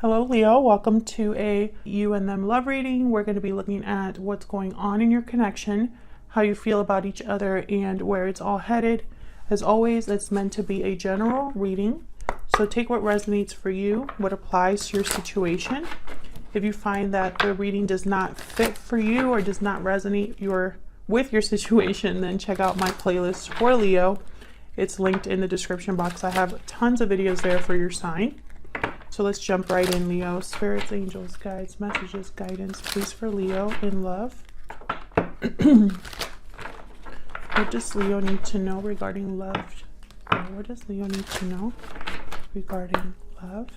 Hello Leo, welcome to a you and them love reading. We're going to be looking at what's going on in your connection, how you feel about each other, and where it's all headed. As always, it's meant to be a general reading, so take what resonates for you, what applies to your situation. If you find that the reading does not fit for you or does not resonate with your situation, then check out my playlist for Leo. It's linked in the description box. I have tons of videos there for your sign. So let's jump right in, Leo. Spirits, angels, guides, messages, guidance, please, for Leo in love. What does Leo need to know regarding love? What does Leo need to know regarding love?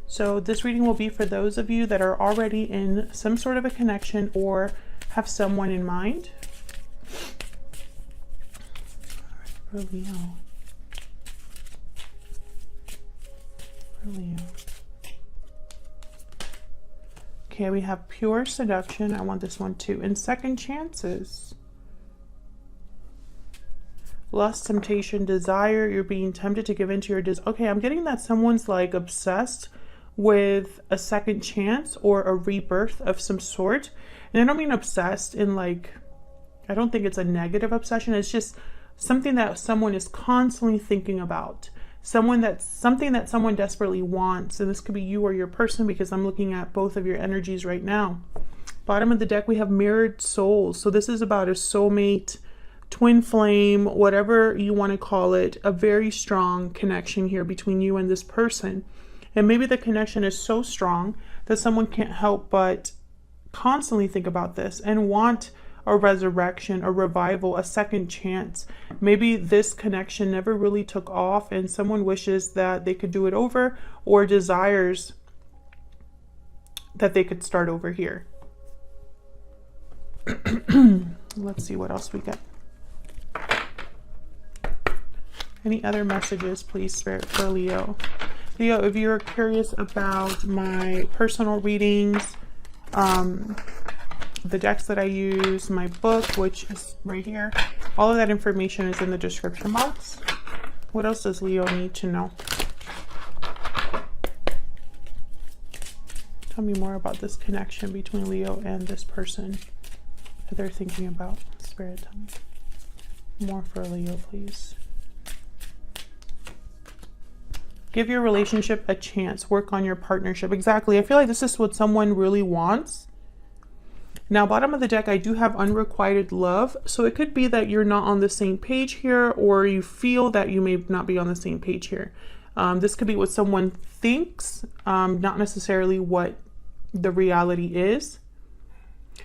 So this reading will be for those of you that are already in some sort of a connection or have someone in mind. All right, for Leo. For Leo. Okay, we have pure seduction. I want this one too. And second chances. Lust, temptation, desire. You're being tempted to give into your desire. Okay, I'm getting that someone's like obsessed with a second chance or a rebirth of some sort. And I don't mean obsessed in like, I don't think it's a negative obsession. It's just something that someone is constantly thinking about. Something that someone desperately wants, and this could be you or your person, because I'm looking at both of your energies right now. Bottom of the deck, we have mirrored souls. So this is about a soulmate, twin flame, whatever you want to call it, a very strong connection here between you and this person. And maybe the connection is so strong that someone can't help but constantly think about this and want a resurrection, a revival, a second chance. Maybe this connection never really took off and someone wishes that they could do it over, or desires that they could start over here. Let's see what else we get. Any other messages, please, Spirit, for Leo? Leo, if you're curious about my personal readings, the decks that I use, my book, which is right here, all of that information is in the description box. What else does Leo need to know? Tell me more about this connection between Leo and this person that they're thinking about. Spirit, tell me more for Leo, please. Give your relationship a chance. Work on your partnership. Exactly. I feel like this is what someone really wants. Now, bottom of the deck, I do have unrequited love. So it could be that you're not on the same page here, or you feel that you may not be on the same page here. This could be what someone thinks, not necessarily what the reality is.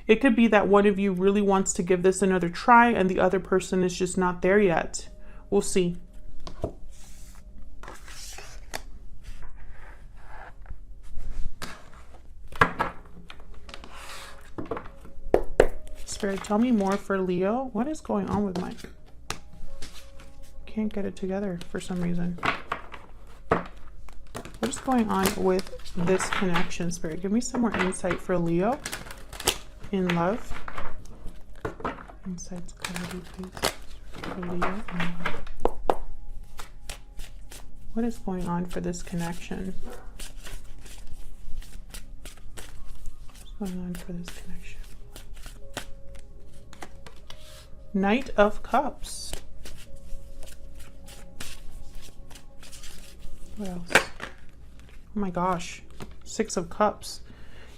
It could be that one of you really wants to give this another try and the other person is just not there yet. We'll see. Spirit, tell me more for Leo. What is going on with my... Can't get it together for some reason. What is going on with this connection, Spirit? Give me some more insight for Leo in love. Insights, clarity, please, for Leo in love. What is going on for this connection? What's going on for this connection? Knight of Cups. What else? Oh my gosh. Six of Cups.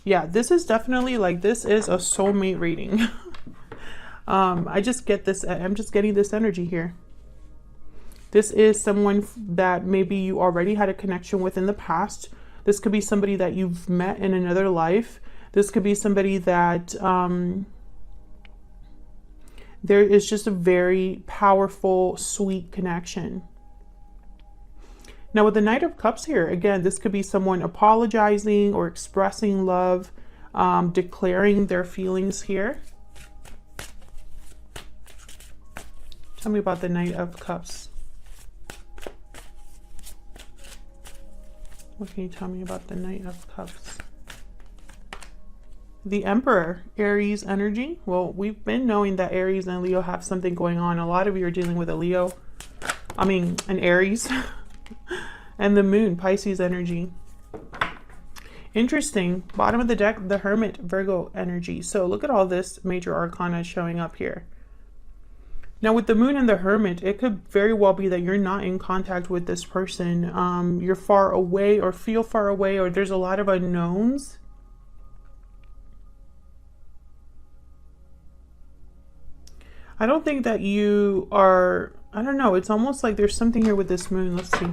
Yeah, this is definitely like, this is a soulmate reading. I just get this. I'm just getting this energy here. This is someone that maybe you already had a connection with in the past. This could be somebody that you've met in another life. This could be somebody that... there is just a very powerful, sweet connection. Now with the Knight of Cups here, again, this could be someone apologizing or expressing love, declaring their feelings here. Tell me about the Knight of Cups. What can you tell me about the Knight of Cups? The Emperor, Aries energy. Well, we've been knowing that Aries and Leo have something going on. A lot of you are dealing with a Leo. an Aries. And the Moon, Pisces energy. Interesting. Bottom of the deck, the Hermit, Virgo energy. So look at all this major arcana showing up here. Now with the Moon and the Hermit, it could very well be that you're not in contact with this person. You're far away or feel far away, or there's a lot of unknowns. I don't think that you are, I don't know, it's almost like there's something here with this Moon. Let's see.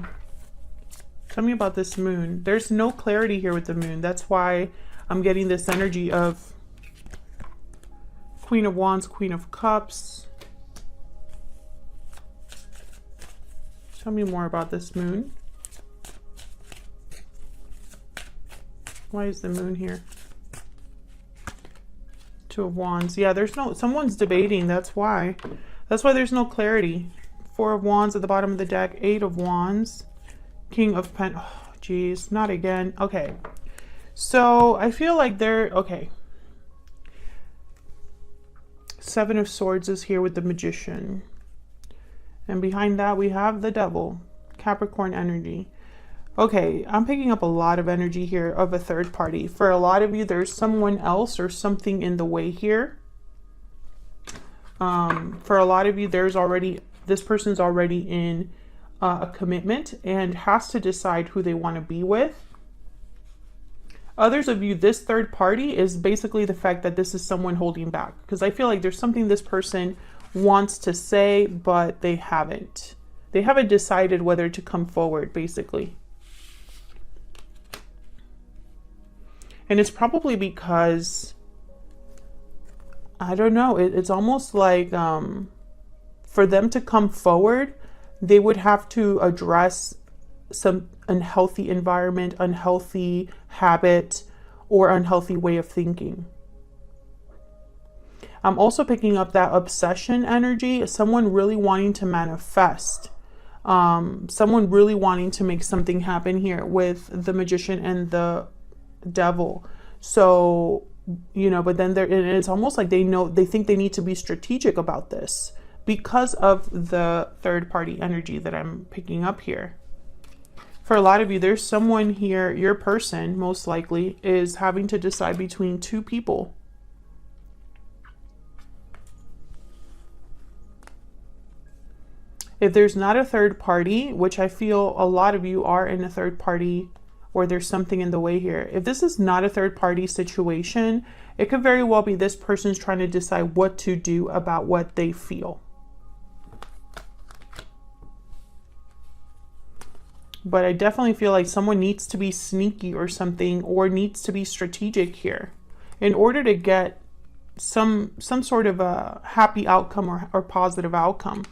Tell me about this Moon. There's no clarity here with the Moon. That's why I'm getting this energy of Queen of Wands, Queen of Cups. Tell me more about this Moon. Why is the Moon here? Two of Wands. Yeah, there's no, someone's debating. That's why. That's why there's no clarity. Four of Wands at the bottom of the deck. Eight of Wands. King of Pentacles. Oh, geez, not again. Okay. So I feel like they're, okay. Seven of Swords is here with the Magician. And behind that we have the Devil. Capricorn energy. Okay, I'm picking up a lot of energy here of a third party. For a lot of you, there's someone else or something in the way here. For a lot of you, there's already, this person's already in a commitment and has to decide who they want to be with. Others of you, this third party is basically the fact that this is someone holding back. Because I feel like there's something this person wants to say, but they haven't. They haven't decided whether to come forward, basically. And it's probably because, I don't know, it's almost like for them to come forward, they would have to address some unhealthy environment, unhealthy habit, or unhealthy way of thinking. I'm also picking up that obsession energy, someone really wanting to manifest, someone really wanting to make something happen here with the Magician and the Devil. So, you know, but then it's almost like they know, they think they need to be strategic about this because of the third party energy that I'm picking up here. For a lot of you, there's someone here, your person most likely is having to decide between two people. If there's not a third party, which I feel a lot of you are in a third party, or there's something in the way here. If this is not a third party situation, it could very well be this person's trying to decide what to do about what they feel. But I definitely feel like someone needs to be sneaky or something, or needs to be strategic here in order to get some sort of a happy outcome or positive outcome.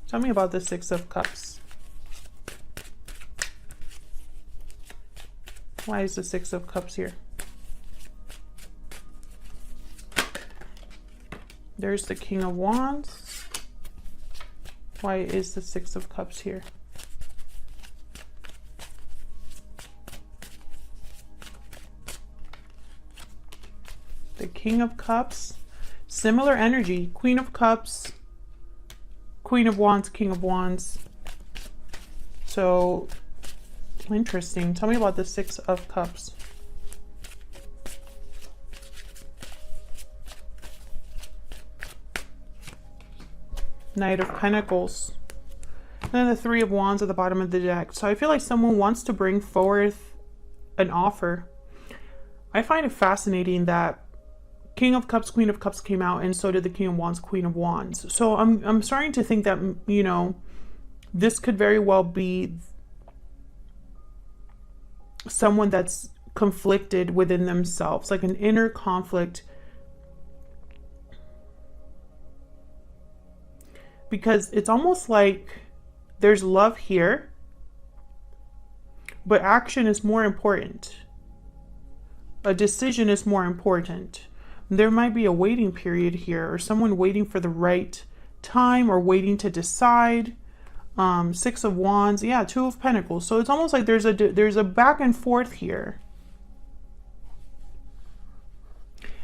Tell me about the Six of Cups. Why is the Six of Cups here? There's the King of Wands. Why is the Six of Cups here? The King of Cups. Similar energy. Queen of Cups. Queen of Wands, King of Wands. So, interesting. Tell me about the Six of Cups. Knight of Pentacles. And then the Three of Wands at the bottom of the deck. So I feel like someone wants to bring forth an offer. I find it fascinating that King of Cups, Queen of Cups came out, and so did the King of Wands, Queen of Wands. So I'm starting to think that, you know, this could very well be someone that's conflicted within themselves, like an inner conflict. Because it's almost like there's love here, but action is more important. A decision is more important. There might be a waiting period here, or someone waiting for the right time, or waiting to decide. Six of Wands, yeah, Two of Pentacles. So it's almost like there's a back and forth here.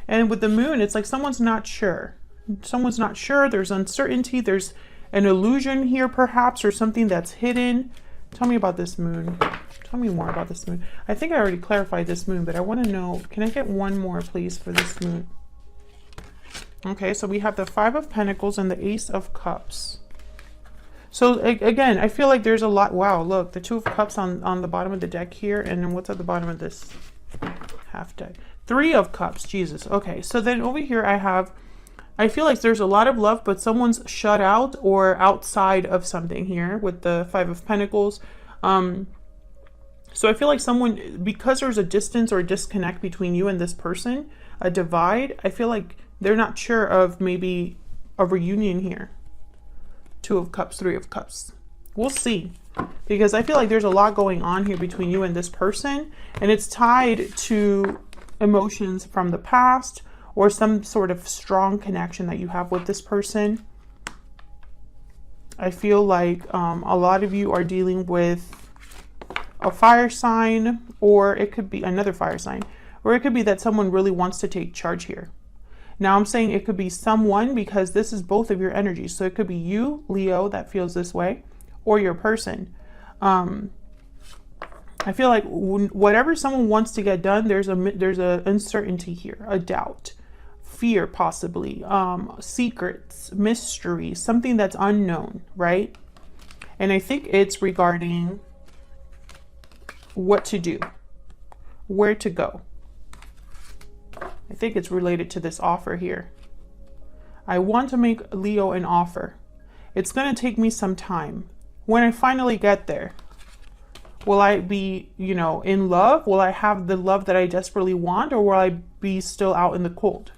And with the Moon, it's like someone's not sure. Someone's not sure. There's uncertainty. an illusion here perhaps, or something that's hidden. Tell me about this moon. Tell me more about this moon. I think I already clarified this moon, but I want to know, can I get one more please for this moon? Okay, so we have the Five of Pentacles and the Ace of Cups. So again, I feel like there's a lot. Wow, look, the Two of Cups on the bottom of the deck here. And then what's at the bottom of this half deck? Three of Cups, Jesus. Okay, so then over here I feel like there's a lot of love, but someone's shut out or outside of something here with the Five of Pentacles. So I feel like someone, because there's a distance or a disconnect between you and this person, a divide, I feel like they're not sure of maybe a reunion here. Two of Cups, Three of Cups. We'll see. Because I feel like there's a lot going on here between you and this person. And it's tied to emotions from the past or some sort of strong connection that you have with this person. I feel like a lot of you are dealing with a fire sign, or it could be another fire sign. Or it could be that someone really wants to take charge here. Now I'm saying it could be someone, because this is both of your energies. So it could be you, Leo, that feels this way, or your person. I feel like whatever someone wants to get done, there's a uncertainty here, a doubt, fear, possibly, secrets, mystery, something that's unknown, right? And I think it's regarding what to do, where to go. I think it's related to this offer here. I want to make Leo an offer. It's going to take me some time. When I finally get there, will I be, you know, in love? Will I have the love that I desperately want? Or will I be still out in the cold?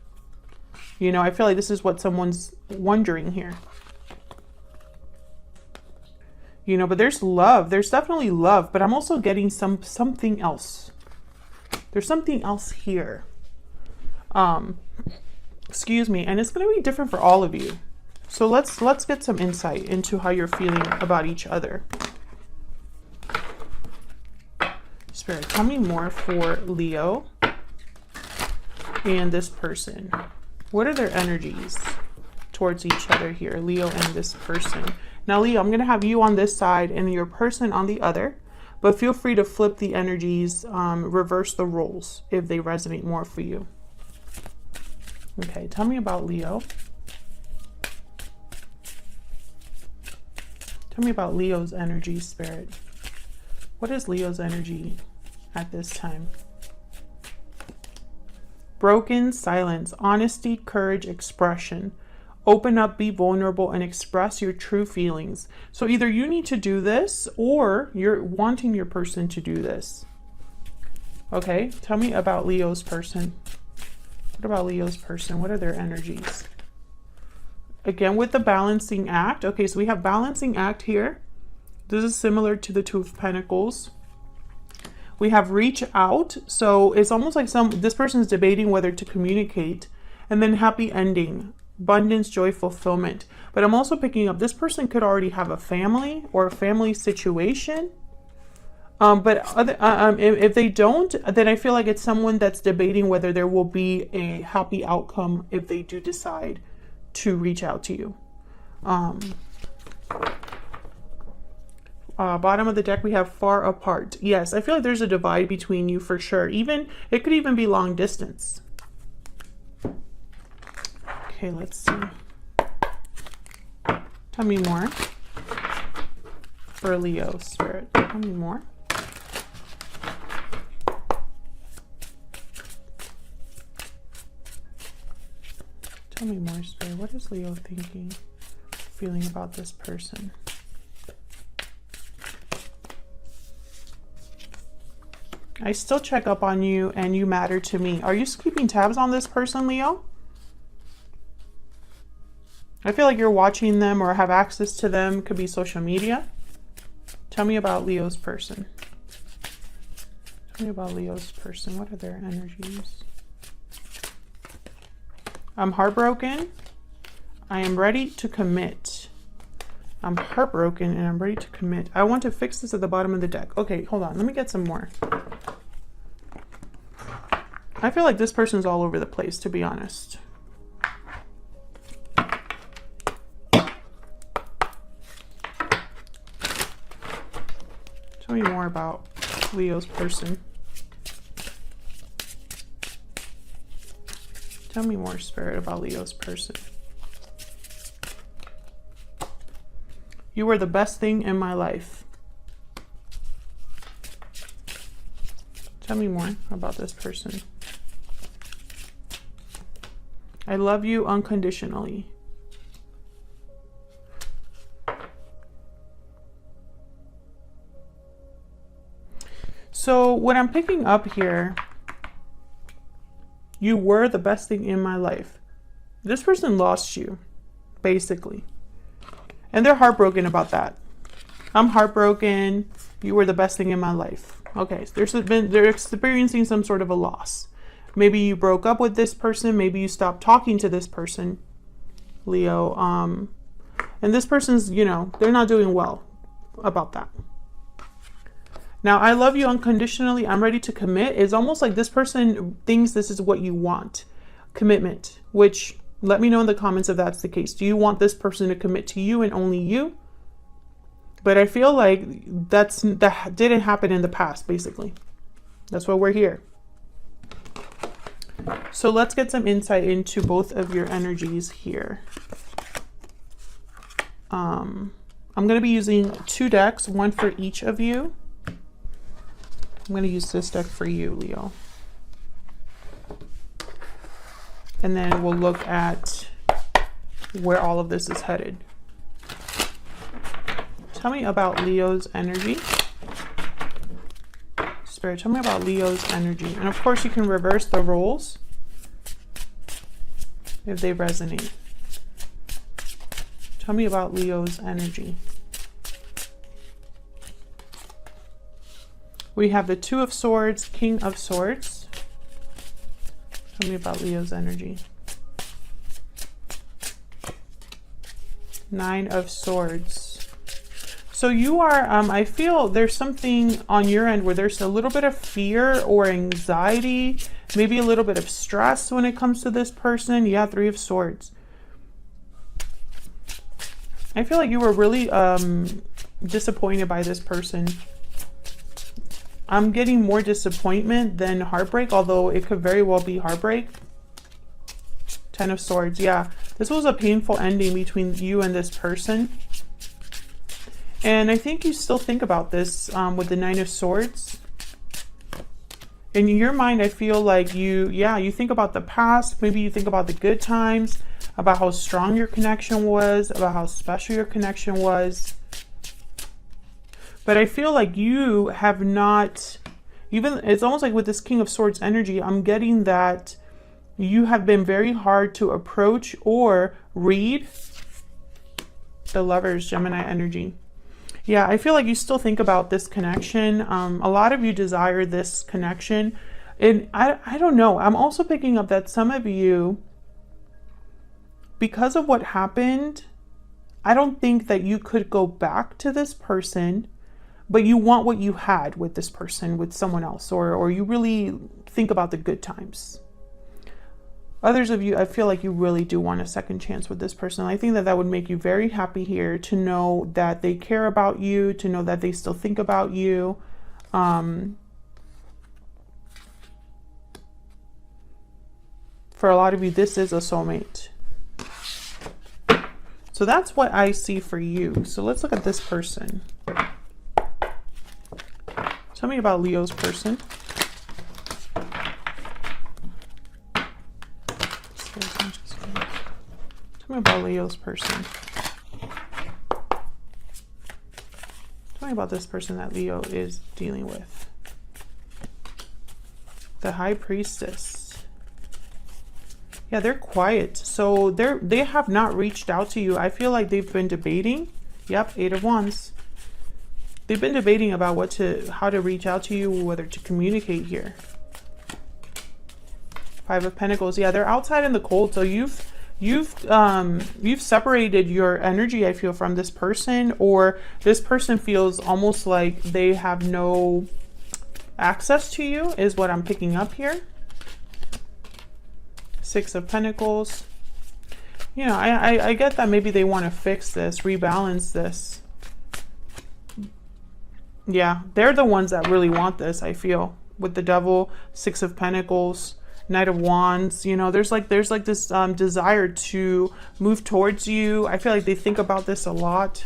You know, I feel like this is what someone's wondering here. You know, but there's love. There's definitely love. But I'm also getting something else. There's something else here. Excuse me, and it's going to be different for all of you. So let's get some insight into how you're feeling about each other. Spirit, tell me more for Leo and this person. What are their energies towards each other here, Leo and this person? Now, Leo, I'm going to have you on this side and your person on the other, but feel free to flip the energies, reverse the roles if they resonate more for you. Okay, tell me about Leo. Tell me about Leo's energy, Spirit. What is Leo's energy at this time? Broken silence, honesty, courage, expression. Open up, be vulnerable, and express your true feelings. So either you need to do this or you're wanting your person to do this. Okay, tell me about Leo's person. What about Leo's person? What are their energies? Again, with the balancing act. Okay, so we have balancing act here. This is similar to the Two of Pentacles. We have reach out. So it's almost like this person is debating whether to communicate. And then happy ending, abundance, joy, fulfillment. But I'm also picking up this person could already have a family or a family situation. If they don't, then I feel like it's someone that's debating whether there will be a happy outcome if they do decide to reach out to you. Bottom of the deck, we have far apart. Yes, I feel like there's a divide between you for sure. It could even be long distance. Okay, let's see. Tell me more for Leo, Spirit. Tell me more. Tell me more, Spirit. What is Leo thinking, feeling about this person? I still check up on you and you matter to me. Are you keeping tabs on this person, Leo? I feel like you're watching them or have access to them. Could be social media. Tell me about Leo's person. Tell me about Leo's person. What are their energies? I'm heartbroken. I am ready to commit. I'm heartbroken and I'm ready to commit. I want to fix this at the bottom of the deck. Okay, hold on. Let me get some more. I feel like this person's all over the place, to be honest. Tell me more about Leo's person. Tell me more, Spirit, about Leo's person. You were the best thing in my life. Tell me more about this person. I love you unconditionally. So what I'm picking up here, you were the best thing in my life. This person lost you, basically. And they're heartbroken about that. I'm heartbroken. You were the best thing in my life. Okay, so they're experiencing some sort of a loss. Maybe you broke up with this person. Maybe you stopped talking to this person, Leo. And this person's, you know, they're not doing well about that. Now, I love you unconditionally. I'm ready to commit. It's almost like this person thinks this is what you want. Commitment, which let me know in the comments if that's the case. Do you want this person to commit to you and only you? But I feel like that didn't happen in the past, basically. That's why we're here. So let's get some insight into both of your energies here. I'm going to be using 2 decks, one for each of you. I'm going to use this deck for you, Leo. And then we'll look at where all of this is headed. Tell me about Leo's energy. Spirit, tell me about Leo's energy. And of course you can reverse the roles if they resonate. Tell me about Leo's energy. We have the 2 of Swords, King of Swords. Tell me about Leo's energy. 9 of Swords. So you are, I feel there's something on your end where there's a little bit of fear or anxiety, maybe a little bit of stress when it comes to this person. Yeah, 3 of Swords. I feel like you were really disappointed by this person. I'm getting more disappointment than heartbreak, although it could very well be heartbreak. 10 of Swords. Yeah, this was a painful ending between you and this person. And I think you still think about this with the 9 of Swords. In your mind, I feel like you think about the past. Maybe you think about the good times, about how strong your connection was, about how special your connection was. But I feel like you have not, even, it's almost like with this King of Swords energy, I'm getting that you have been very hard to approach or read. The Lovers, Gemini energy. Yeah, I feel like you still think about this connection. A lot of you desire this connection. And I don't know. I'm also picking up that some of you, because of what happened, I don't think that you could go back to this person, but you want what you had with this person, with someone else, or you really think about the good times. Others of you, I feel like you really do want a second chance with this person. I think that that would make you very happy here to know that they care about you, to know that they still think about you. For a lot of you, this is a soulmate. So that's what I see for you. So let's look at this person. Tell me about Leo's person. Tell me about Leo's person. Tell me about this person that Leo is dealing with. The High Priestess. Yeah, they're quiet. So they have not reached out to you. I feel like they've been debating. Yep, 8 of Wands. They've been debating about how to reach out to you, whether to communicate here. 5 of Pentacles. Yeah, they're outside in the cold. So you've separated your energy, I feel, from this person, or this person feels almost like they have no access to you, is what I'm picking up here. 6 of Pentacles. You know, I get that maybe they want to fix this, rebalance this. Yeah, they're the ones that really want this, I feel. With the Devil, Six of Pentacles, Knight of Wands, you know, there's like this desire to move towards you. I feel like they think about this a lot.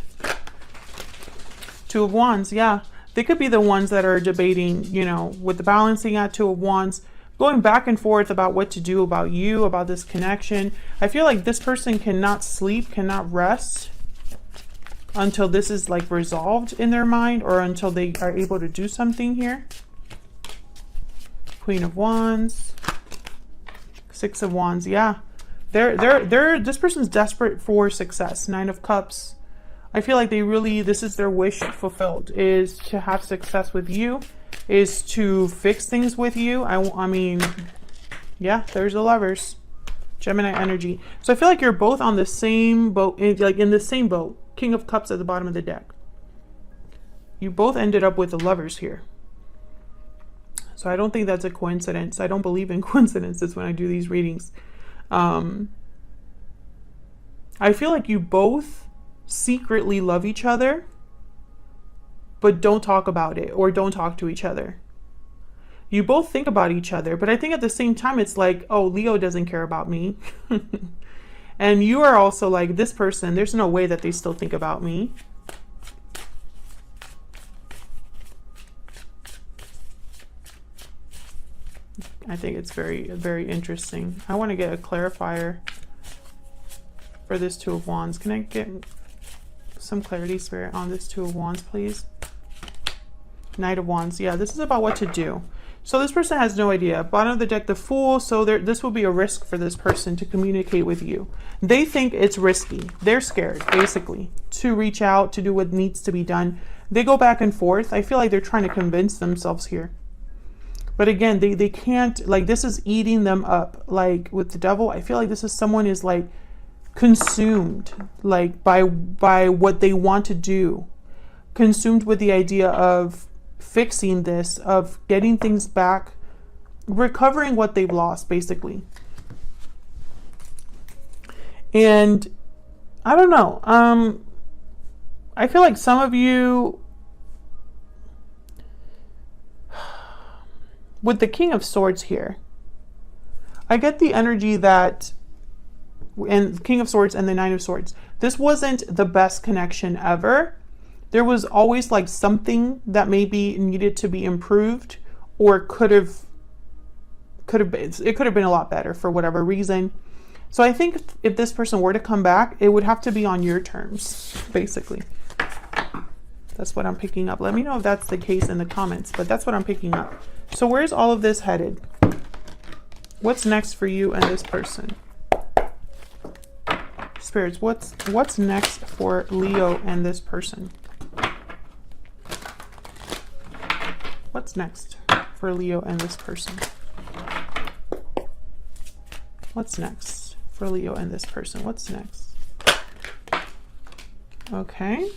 Two of Wands, yeah. They could be the ones that are debating, you know, with the balancing act, Two of Wands, going back and forth about what to do about you, about this connection. I feel like this person cannot sleep, cannot rest until this is like resolved in their mind, or until they are able to do something here. Queen of Wands, Six of Wands, yeah. This person's desperate for success. Nine of Cups. I feel like they really, this is their wish fulfilled, is to have success with you, is to fix things with you. I mean, yeah, there's the Lovers. Gemini energy. So I feel like you're both on the same boat, like in the same boat. King of Cups at the bottom of the deck. You both ended up with the Lovers here. So I don't think that's a coincidence. I don't believe in coincidences when I do these readings. I feel like you both secretly love each other, but don't talk about it, or don't talk to each other. You both think about each other, but I think at the same time it's like, oh, Leo doesn't care about me. And you are also like, this person, there's no way that they still think about me. I think it's very, very interesting. I want to get a clarifier for this Two of Wands. Can I get some clarity, Spirit, on this Two of Wands, please? Knight of Wands. Yeah, this is about what to do. So this person has no idea. Bottom of the deck, the Fool. So this will be a risk for this person to communicate with you. They think it's risky. They're scared, basically, to reach out, to do what needs to be done. They go back and forth. I feel like they're trying to convince themselves here. But again, they can't, like, this is eating them up. Like with the Devil, I feel like this is someone is like consumed, like by what they want to do. Consumed with the idea of fixing this, of getting things back, recovering what they've lost, basically. And I don't know. I feel like some of you, with the King of Swords here, I get the energy that, and King of Swords and the Nine of Swords, this wasn't the best connection ever. There was always like something that maybe needed to be improved, or could have been, it could have been a lot better for whatever reason. So I think if this person were to come back, it would have to be on your terms, basically. That's what I'm picking up. Let me know if that's the case in the comments, but that's what I'm picking up. So where's all of this headed? What's next for you and this person? Spirits, what's next for Leo and this person? What's next for Leo and this person? What's next for Leo and this person? What's next? Okay.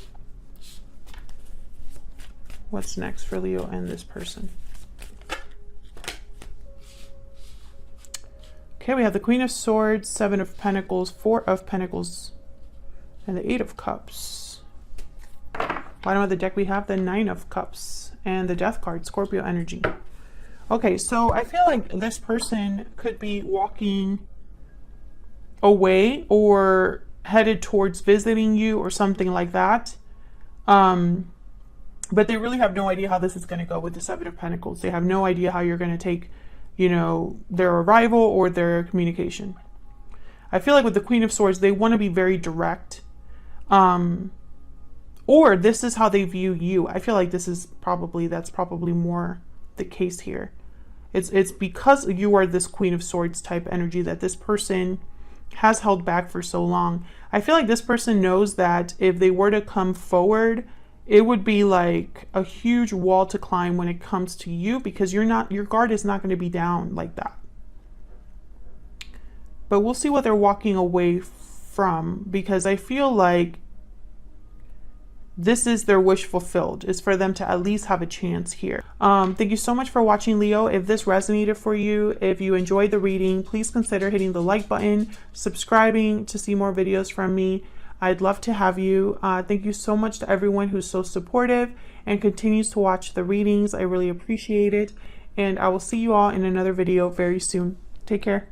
What's next for Leo and this person? Okay, we have the Queen of Swords, Seven of Pentacles, Four of Pentacles, and the Eight of Cups. Bottom of the deck, we have the Nine of Cups and the Death card, Scorpio energy. Okay, so I feel like this person could be walking away or headed towards visiting you or something like that. But they really have no idea how this is going to go with the Seven of Pentacles. They have no idea how you're going to take, you know, their arrival or their communication. I feel like with the Queen of Swords, they want to be very direct. Or this is how they view you. I feel like that's probably more the case here. It's because you are this Queen of Swords type energy that this person has held back for so long. I feel like this person knows that if they were to come forward, it would be like a huge wall to climb when it comes to you, because your guard is not going to be down like that. But we'll see what they're walking away from, because I feel like this is their wish fulfilled, is for them to at least have a chance here. Thank you so much for watching, Leo. If this resonated for you, if you enjoyed the reading, please consider hitting the like button, subscribing to see more videos from me. I'd love to have you. Thank you so much to everyone who's so supportive and continues to watch the readings. I really appreciate it. And I will see you all in another video very soon. Take care.